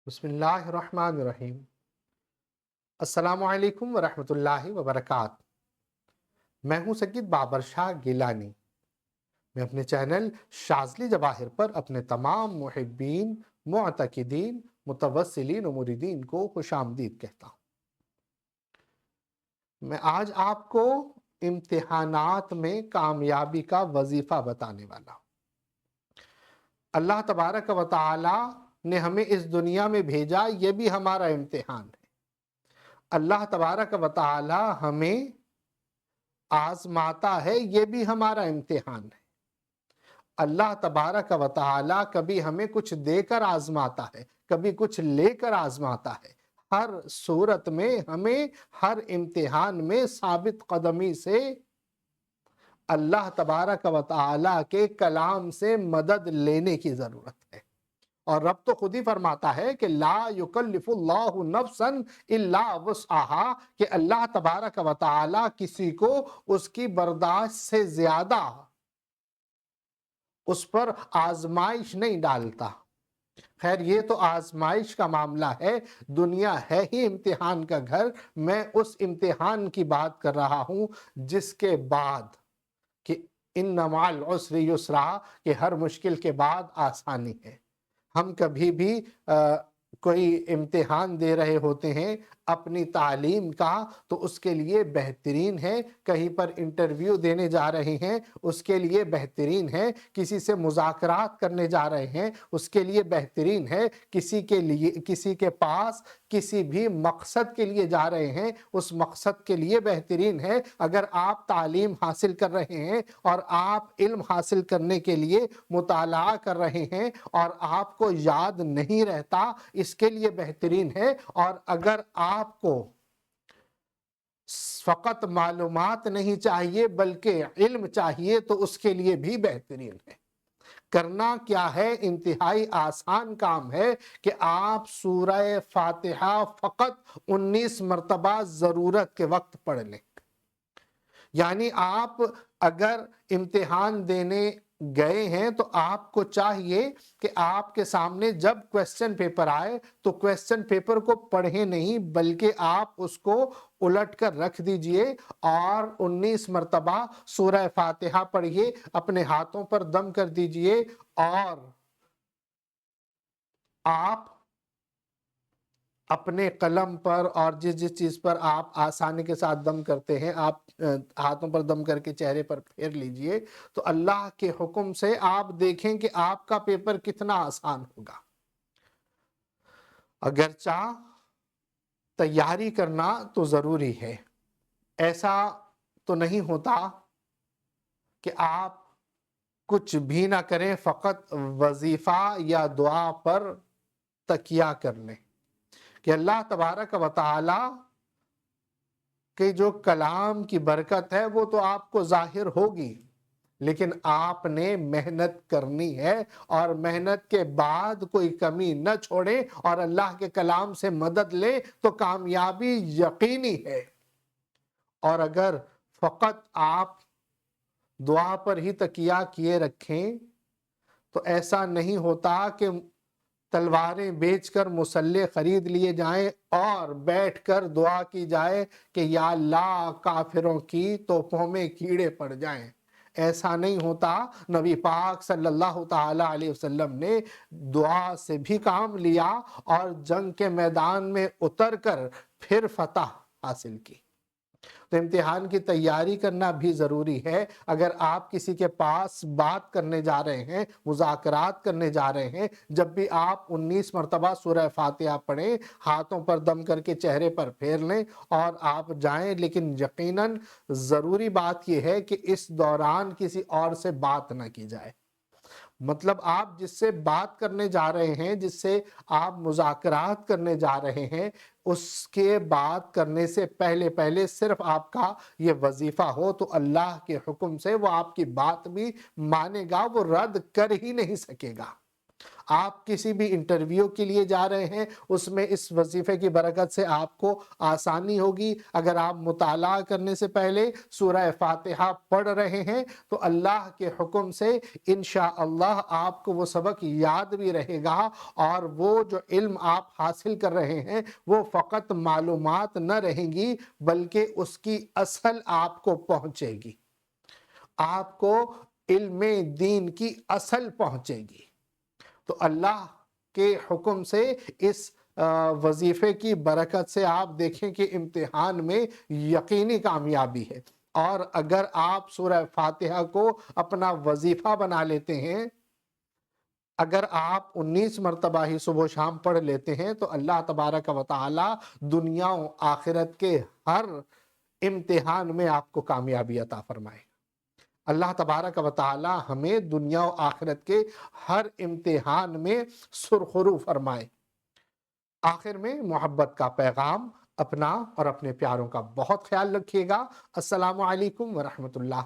بسم اللہ الرحمن الرحیم۔ السلام علیکم ورحمۃ اللہ وبرکاتہ۔ میں ہوں سید بابر شاہ گیلانی۔ میں اپنے چینل شاذلی جواہر پر اپنے تمام محبین، معتقدین، متوسلین و مریدین کو خوش آمدید کہتا ہوں۔ میں آج آپ کو امتحانات میں کامیابی کا وظیفہ بتانے والا ہوں۔ اللہ تبارک و تعالی نے ہمیں اس دنیا میں بھیجا، یہ بھی ہمارا امتحان ہے۔ اللہ تبارک و تعالی ہمیں آزماتا ہے، یہ بھی ہمارا امتحان ہے۔ اللہ تبارک و تعالی کبھی ہمیں کچھ دے کر آزماتا ہے، کبھی کچھ لے کر آزماتا ہے۔ ہر صورت میں ہمیں ہر امتحان میں ثابت قدمی سے اللہ تبارک و تعالی کے کلام سے مدد لینے کی ضرورت ہے۔ اور رب تو خود ہی فرماتا ہے کہ لا یکلف اللہ نفسا الا وسعہا، کہ اللہ تبارک و تعالی کسی کو اس کی برداشت سے زیادہ اس پر آزمائش نہیں ڈالتا۔ خیر، یہ تو آزمائش کا معاملہ ہے، دنیا ہے ہی امتحان کا گھر۔ میں اس امتحان کی بات کر رہا ہوں جس کے بعد کہ ان مع العسر یسرا، کہ ہر مشکل کے بعد آسانی ہے۔ ہم کبھی بھی کوئی امتحان دے رہے ہوتے ہیں اپنی تعلیم کا، تو اس کے لیے بہترین ہے۔ کہیں پر انٹرویو دینے جا رہے ہیں، اس کے لیے بہترین ہے۔ کسی سے مذاکرات کرنے جا رہے ہیں، اس کے لیے بہترین ہے۔ کسی کے پاس کسی بھی مقصد کے لیے جا رہے ہیں، اس مقصد کے لیے بہترین ہے۔ اگر آپ تعلیم حاصل کر رہے ہیں اور آپ علم حاصل کرنے کے لیے مطالعہ کر رہے ہیں اور آپ کو یاد نہیں رہتا، اس کے لیے بہترین ہے۔ اور اگر آپ کو فقط معلومات نہیں چاہیے بلکہ علم چاہیے، تو اس کے لیے بھی بہترین ہے۔ کرنا کیا ہے؟ انتہائی آسان کام ہے کہ آپ سورہ فاتحہ فقط 19 مرتبہ ضرورت کے وقت پڑھ لیں۔ یعنی آپ اگر امتحان دینے گئے ہیں تو آپ کو چاہیے کہ آپ کے سامنے جب کویسچن پیپر آئے تو کویسچن پیپر کو پڑھیں نہیں، بلکہ آپ اس کو الٹ کر رکھ دیجئے اور 19 مرتبہ سورہ فاتحہ پڑھیے، اپنے ہاتھوں پر دم کر دیجئے، اور آپ اپنے قلم پر اور جس جس چیز پر آپ آسانی کے ساتھ دم کرتے ہیں، آپ ہاتھوں پر دم کر کے چہرے پر پھیر لیجئے، تو اللہ کے حکم سے آپ دیکھیں کہ آپ کا پیپر کتنا آسان ہوگا۔ اگرچہ تیاری کرنا تو ضروری ہے، ایسا تو نہیں ہوتا کہ آپ کچھ بھی نہ کریں، فقط وظیفہ یا دعا پر تکیہ کر لیں کہ اللہ تبارک و تعالی کہ جو کلام کی برکت ہے وہ تو آپ کو ظاہر ہوگی، لیکن آپ نے محنت کرنی ہے، اور محنت کے بعد کوئی کمی نہ چھوڑیں اور اللہ کے کلام سے مدد لیں تو کامیابی یقینی ہے۔ اور اگر فقط آپ دعا پر ہی تکیہ کیے رکھیں تو ایسا نہیں ہوتا کہ تلواریں بیچ کر مسلح خرید لیے جائیں اور بیٹھ کر دعا کی جائے کہ یا اللہ کافروں کی توپوں میں کیڑے پڑ جائیں۔ ایسا نہیں ہوتا۔ نبی پاک صلی اللہ تعالی علیہ وسلم نے دعا سے بھی کام لیا اور جنگ کے میدان میں اتر کر پھر فتح حاصل کی۔ تو امتحان کی تیاری کرنا بھی ضروری ہے۔ اگر آپ کسی کے پاس بات کرنے جا رہے ہیں، مذاکرات کرنے جا رہے ہیں، جب بھی آپ 19 مرتبہ سورہ فاتحہ پڑھیں، ہاتھوں پر دم کر کے چہرے پر پھیر لیں اور آپ جائیں، لیکن یقیناً ضروری بات یہ ہے کہ اس دوران کسی اور سے بات نہ کی جائے۔ مطلب آپ جس سے بات کرنے جا رہے ہیں، جس سے آپ مذاکرات کرنے جا رہے ہیں، اس کے بات کرنے سے پہلے صرف آپ کا یہ وظیفہ ہو تو اللہ کے حکم سے وہ آپ کی بات بھی مانے گا، وہ رد کر ہی نہیں سکے گا۔ آپ کسی بھی انٹرویو کے لیے جا رہے ہیں، اس میں اس وظیفے کی برکت سے آپ کو آسانی ہوگی۔ اگر آپ مطالعہ کرنے سے پہلے سورہ فاتحہ پڑھ رہے ہیں تو اللہ کے حکم سے انشاءاللہ آپ کو وہ سبق یاد بھی رہے گا، اور وہ جو علم آپ حاصل کر رہے ہیں وہ فقط معلومات نہ رہیں گی بلکہ اس کی اصل آپ کو پہنچے گی، آپ کو علم دین کی اصل پہنچے گی۔ تو اللہ کے حکم سے اس وظیفے کی برکت سے آپ دیکھیں کہ امتحان میں یقینی کامیابی ہے۔ اور اگر آپ سورہ فاتحہ کو اپنا وظیفہ بنا لیتے ہیں، اگر آپ 19 مرتبہ ہی صبح و شام پڑھ لیتے ہیں تو اللہ تبارک و تعالی دنیا و آخرت کے ہر امتحان میں آپ کو کامیابی عطا فرمائے۔ اللہ تبارک و تعالی ہمیں دنیا و آخرت کے ہر امتحان میں سرخرو فرمائے۔ آخر میں محبت کا پیغام، اپنا اور اپنے پیاروں کا بہت خیال رکھیے گا۔ السلام علیکم ورحمۃ اللہ۔